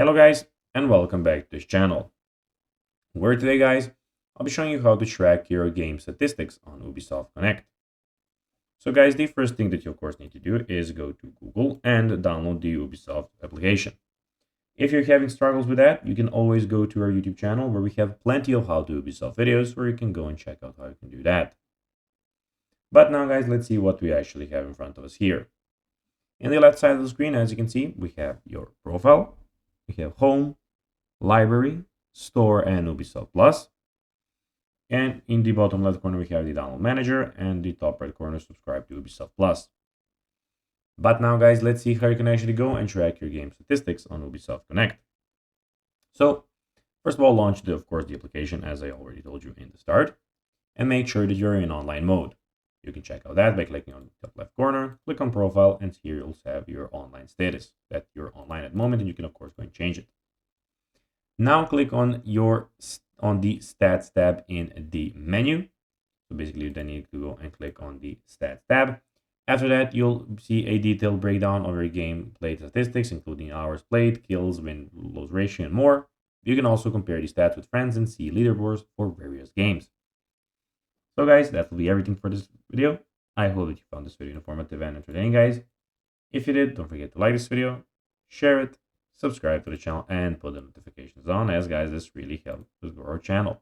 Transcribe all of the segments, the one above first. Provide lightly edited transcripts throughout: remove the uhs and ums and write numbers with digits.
Hello guys, and welcome back to this channel. Where today guys, I'll be showing you how to track your game statistics on Ubisoft Connect. So guys, the first thing that you of course need to do is go to Google and download the Ubisoft application. If you're having struggles with that, you can always go to our YouTube channel where we have plenty of how to Ubisoft videos where you can go and check out how you can do that. But now guys, let's see what we actually have in front of us here. In the left side of the screen, as you can see, we have your profile, we have home, library, store, and Ubisoft Plus. And in the bottom left corner, we have the download manager, and the top right corner, subscribe to Ubisoft Plus. But now guys, let's see how you can actually go and track your game statistics on Ubisoft Connect. So first of all, launch of course the application as I already told you in the start, and make sure that you're in online mode. You can check out that by clicking on the top left corner, click on profile, and here you'll have your online status that you're online at the moment, and you can of course go and change it. Now click on the stats tab in the menu. So basically you then need to go and click on the stats tab. After that, you'll see a detailed breakdown of your gameplay statistics, including hours played, kills, win-lose ratio, and more. You can also compare the stats with friends and see leaderboards for various games. So guys, that will be everything for this video. I hope that you found this video informative and entertaining, guys. If you did, don't forget to like this video, share it, subscribe to the channel, and put the notifications on, as guys, this really helps us grow our channel.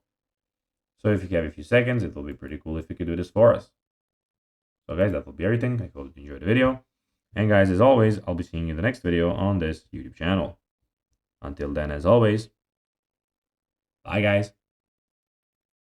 So if you have a few seconds, it will be pretty cool if you could do this for us. So guys, that will be everything. I hope you enjoyed the video. And guys, as always, I'll be seeing you in the next video on this YouTube channel. Until then, as always, bye guys.